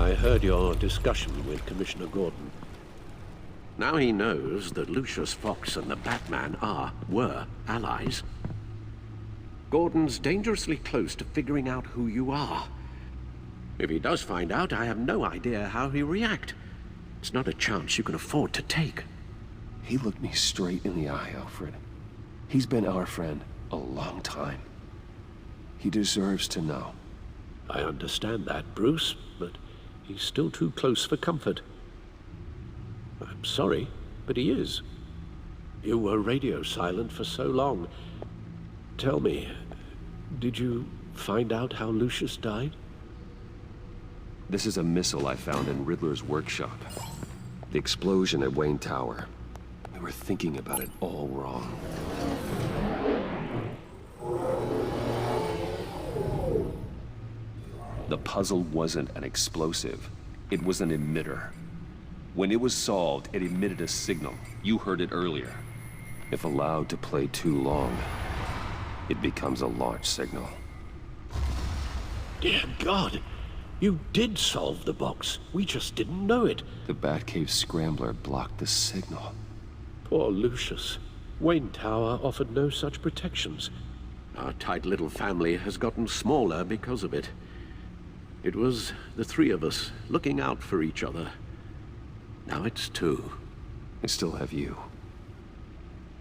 I heard your discussion with Commissioner Gordon. Now he knows that Lucius Fox and the Batman were allies. Gordon's dangerously close to figuring out who you are. If he does find out, I have no idea how he'll react. It's not a chance you can afford to take. He looked me straight in the eye, Alfred. He's been our friend a long time. He deserves to know. I understand that, Bruce, but he's still too close for comfort. I'm sorry, but he is. You were radio silent for so long. Tell me, did you find out how Lucius died? This is a missile I found in Riddler's workshop. The explosion at Wayne Tower. We were thinking about it all wrong. The puzzle wasn't an explosive. It was an emitter. When it was solved, it emitted a signal. You heard it earlier. If allowed to play too long, it becomes a launch signal. Dear God! You did solve the box. We just didn't know it. The Batcave scrambler blocked the signal. Poor Lucius. Wayne Tower offered no such protections. Our tight little family has gotten smaller because of it. It was the three of us looking out for each other. Now it's two. I still have you.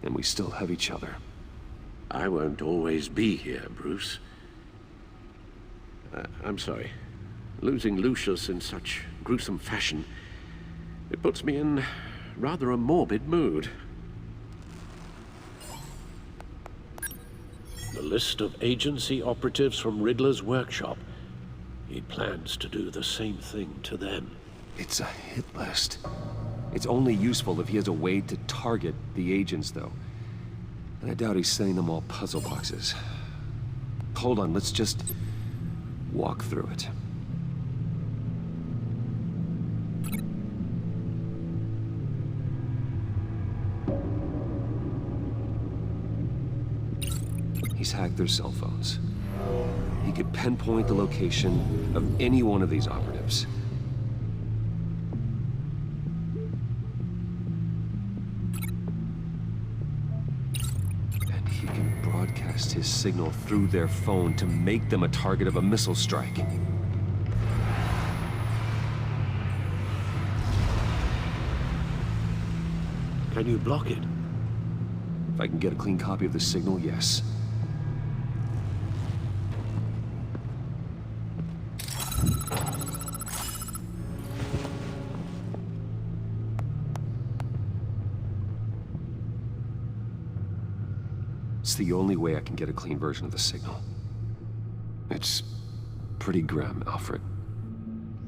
And we still have each other. I won't always be here, Bruce. I'm sorry. Losing Lucius in such gruesome fashion, it puts me in rather a morbid mood. The list of agency operatives from Riddler's workshop. He plans to do the same thing to them. It's a hit list. It's only useful if he has a way to target the agents, though. And I doubt he's sending them all puzzle boxes. Hold on, let's just walk through it. He's hacked their cell phones. He could pinpoint the location of any one of these operatives. And he can broadcast his signal through their phone to make them a target of a missile strike. Can you block it? If I can get a clean copy of the signal, yes. It's the only way I can get a clean version of the signal. It's pretty grim, Alfred.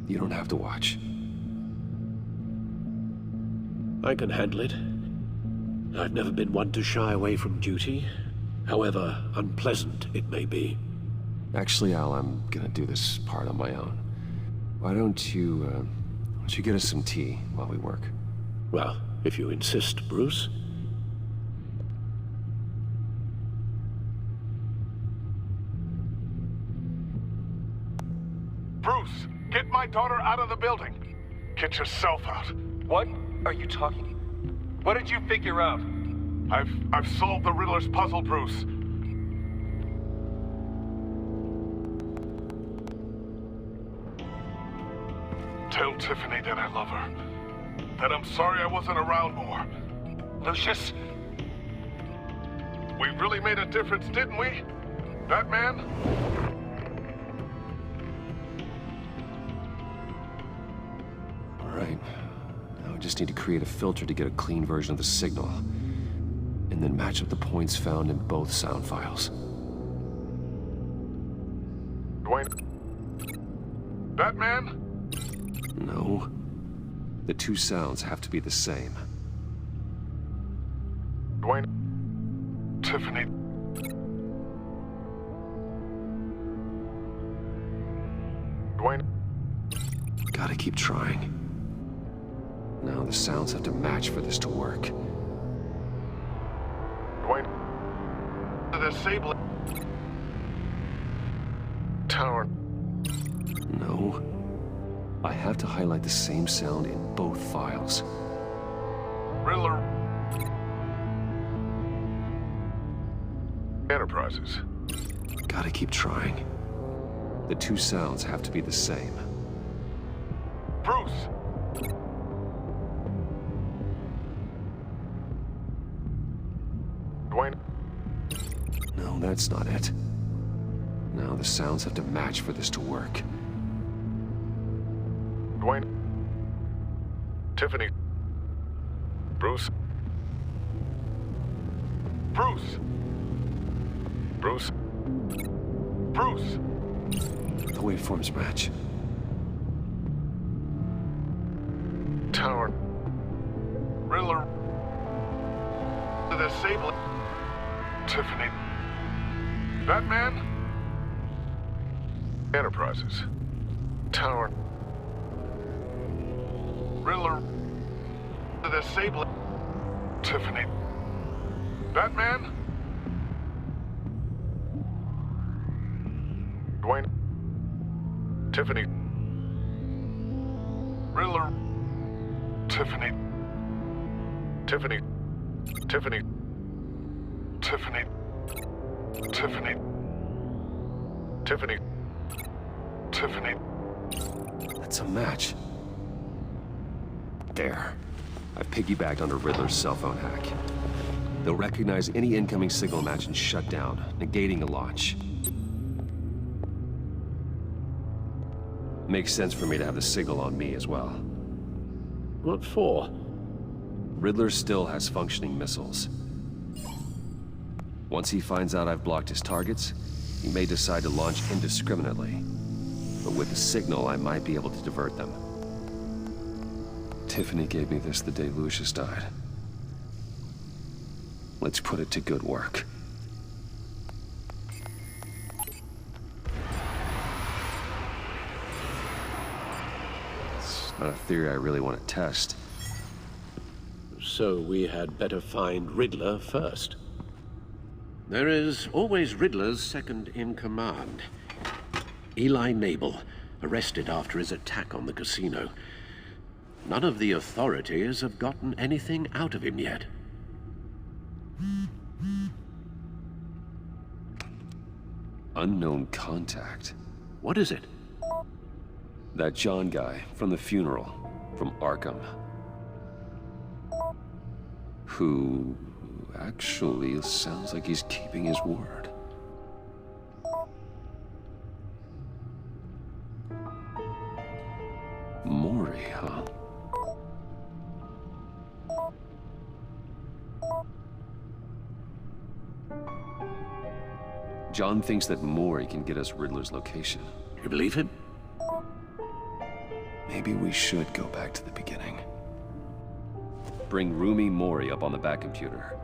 You don't have to watch. I can handle it. I've never been one to shy away from duty, however unpleasant it may be. Actually, Al, I'm gonna do this part on my own. Why don't you get us some tea while we work? Well, if you insist, Bruce. Bruce, get my daughter out of the building. Get yourself out. What are you talking? What did you figure out? I've solved the Riddler's puzzle, Bruce. Tell Tiffany that I love her. That I'm sorry I wasn't around more. Lucius? We really made a difference, didn't we? Batman? All right. Now we just need to create a filter to get a clean version of the signal. And then match up the points found in both sound files. Dwayne? Batman? No. The two sounds have to be the same. Dwayne? Tiffany? Dwayne? Gotta keep trying. Now the sounds have to match for this to work. Dwayne? The disable tower. No. I have to highlight the same sound in both files. Riddler. Enterprises. Gotta keep trying. The two sounds have to be the same. Bruce! Dwayne. No, that's not it. Now the sounds have to match for this to work. Dwayne. Tiffany. Bruce. Bruce! Bruce. Bruce! The waveforms match. Tower. Riddler. The disable. Tiffany. Batman? Enterprises. Tower. Riddler. The disable. Tiffany. Batman? Dwayne. Tiffany. Riddler. Tiffany. Tiffany. Tiffany. Tiffany. Tiffany. Tiffany. Tiffany. That's a match. There. I've piggybacked onto Riddler's cell phone hack. They'll recognize any incoming signal match and shut down, negating a launch. Makes sense for me to have the signal on me as well. What for? Riddler still has functioning missiles. Once he finds out I've blocked his targets, he may decide to launch indiscriminately. But with the signal, I might be able to divert them. Tiffany gave me this the day Lucius died. Let's put it to good work. It's not a theory I really want to test. So we had better find Riddler first. There is always Riddler's second in command. Eli Nabel, arrested after his attack on the casino. None of the authorities have gotten anything out of him yet. Unknown contact. What is it? That John guy from the funeral, from Arkham. Who actually sounds like he's keeping his word. Mori, huh? John thinks that Mori can get us Riddler's location. You believe him? Maybe we should go back to the beginning. Bring Rumi Mori up on the back computer.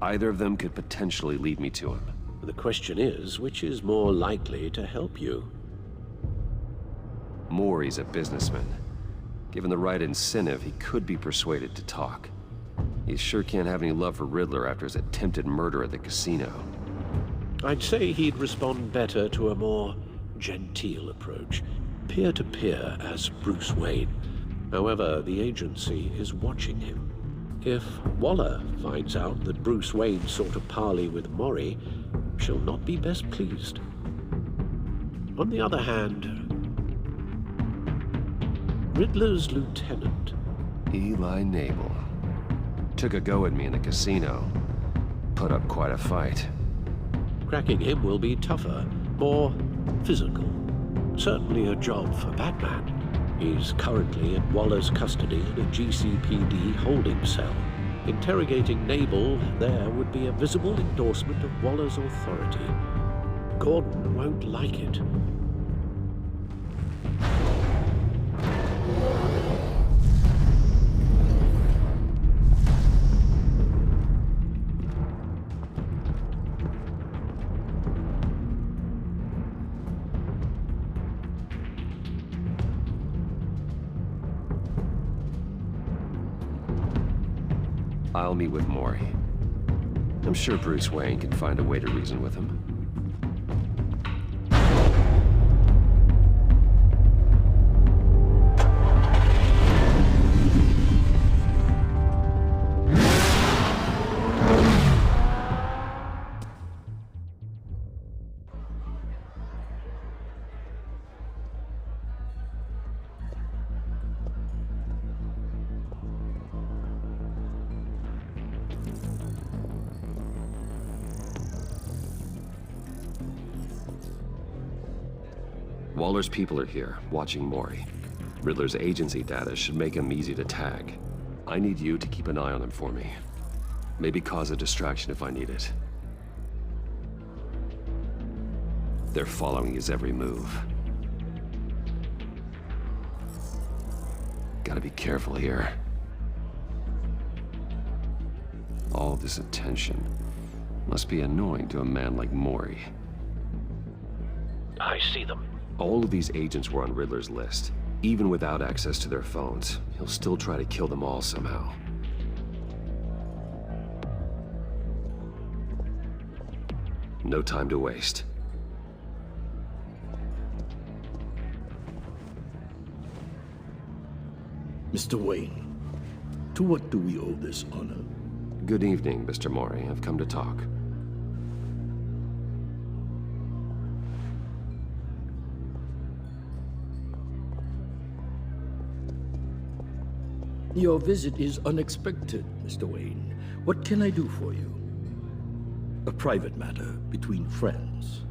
Either of them could potentially lead me to him. The question is, which is more likely to help you? Mori's a businessman. Given the right incentive, he could be persuaded to talk. He sure can't have any love for Riddler after his attempted murder at the casino. I'd say he'd respond better to a more genteel approach. Peer-to-peer as Bruce Wayne. However, the agency is watching him. If Waller finds out that Bruce Wayne sought a parley with Mori, she'll not be best pleased. On the other hand, Riddler's lieutenant, Eli Nabel. Took a go at me in the casino. Put up quite a fight. cracking him will be tougher, more physical. Certainly a job for Batman. He's currently in Waller's custody in a GCPD holding cell. Interrogating Nabel there would be a visible endorsement of Waller's authority. Gordon won't like it. I'll meet with Mori. I'm sure Bruce Wayne can find a way to reason with him. Waller's people are here, watching Mori. Riddler's agency data should make him easy to tag. I need you to keep an eye on him for me. Maybe cause a distraction if I need it. They're following his every move. Gotta be careful here. All this attention must be annoying to a man like Mori. I see them. All of these agents were on Riddler's list. Even without access to their phones, he'll still try to kill them all somehow. No time to waste. Mr. Wayne, to what do we owe this honor? Good evening, Mr. Mori. I've come to talk. Your visit is unexpected, Mr. Wayne. What can I do for you? A private matter between friends.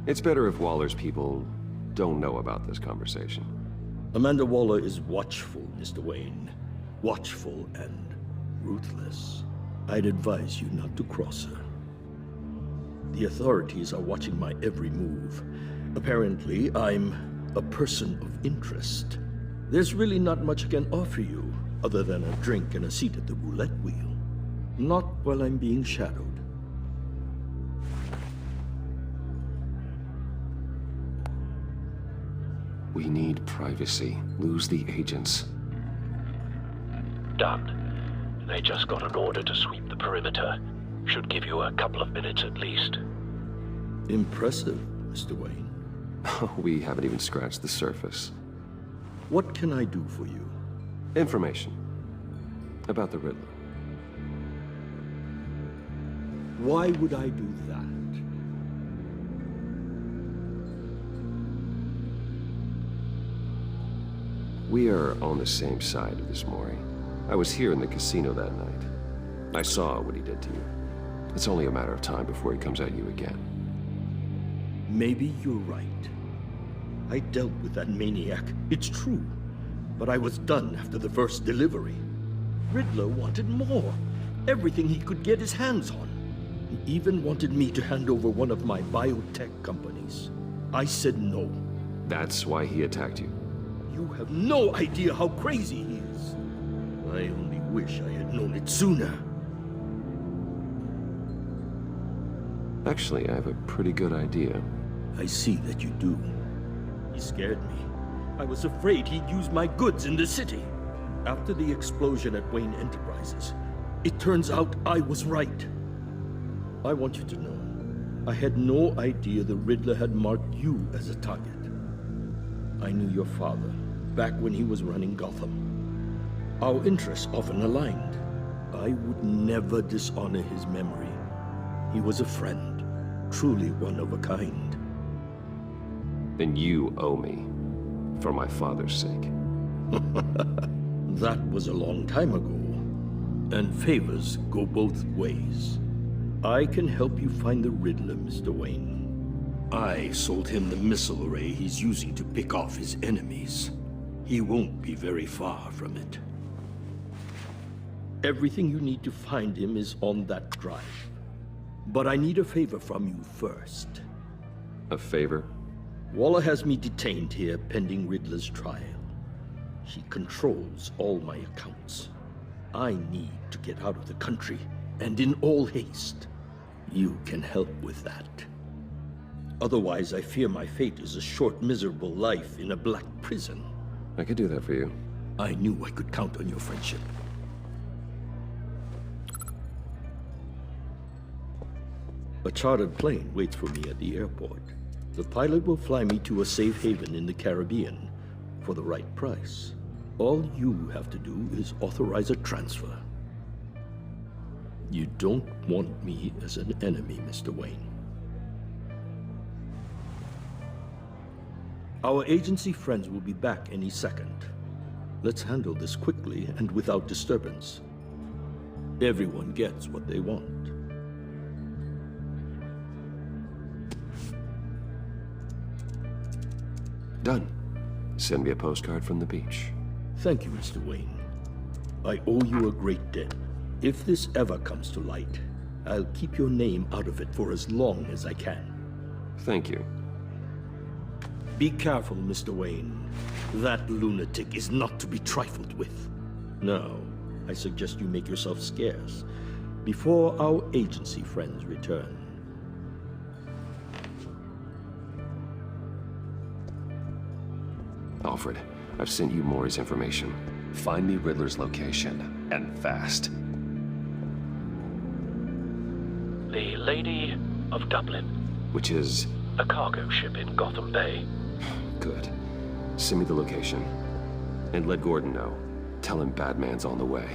It's better if Waller's people don't know about this conversation. Amanda Waller is watchful, Mr. Wayne. Watchful and ruthless. I'd advise you not to cross her. The authorities are watching my every move. Apparently, I'm a person of interest. There's really not much I can offer you, other than a drink and a seat at the roulette wheel. Not while I'm being shadowed. We need privacy. Lose the agents. Done. They just got an order to sweep the perimeter. Should give you a couple of minutes at least. Impressive, Mr. Wayne. We haven't even scratched the surface. What can I do for you? Information. About the Riddler. Why would I do that? We are on the same side of this, Mori. I was here in the casino that night. I saw what he did to you. It's only a matter of time before he comes at you again. Maybe you're right. I dealt with that maniac, it's true. But I was done after the first delivery. Riddler wanted more. Everything he could get his hands on. He even wanted me to hand over one of my biotech companies. I said no. That's why he attacked you. You have no idea how crazy he is. I only wish I had known it sooner. Actually, I have a pretty good idea. I see that you do. He scared me. I was afraid he'd use my goods in the city. After the explosion at Wayne Enterprises, it turns out I was right. I want you to know, I had no idea the Riddler had marked you as a target. I knew your father, back when he was running Gotham. Our interests often aligned. I would never dishonor his memory. He was a friend, truly one of a kind. Then you owe me, for my father's sake. That was a long time ago, and favors go both ways. I can help you find the Riddler, Mr. Wayne. I sold him the missile array he's using to pick off his enemies. He won't be very far from it. Everything you need to find him is on that drive. But I need a favor from you first. A favor? Waller has me detained here pending Riddler's trial. She controls all my accounts. I need to get out of the country, and in all haste. You can help with that. Otherwise, I fear my fate is a short, miserable life in a black prison. I could do that for you. I knew I could count on your friendship. A chartered plane waits for me at the airport. The pilot will fly me to a safe haven in the Caribbean for the right price. All you have to do is authorize a transfer. You don't want me as an enemy, Mr. Wayne. Our agency friends will be back any second. Let's handle this quickly and without disturbance. Everyone gets what they want. Done. Send me a postcard from the beach. Thank you, Mr. Wayne. I owe you a great debt. If this ever comes to light, I'll keep your name out of it for as long as I can. Thank you. Be careful, Mr. Wayne. That lunatic is not to be trifled with. Now, I suggest you make yourself scarce before our agency friends return. Alfred, I've sent you Mori's information. Find me Riddler's location, and fast. The Lady of Dublin. Which is... A cargo ship in Gotham Bay. Good. Send me the location. And let Gordon know. Tell him Batman's on the way.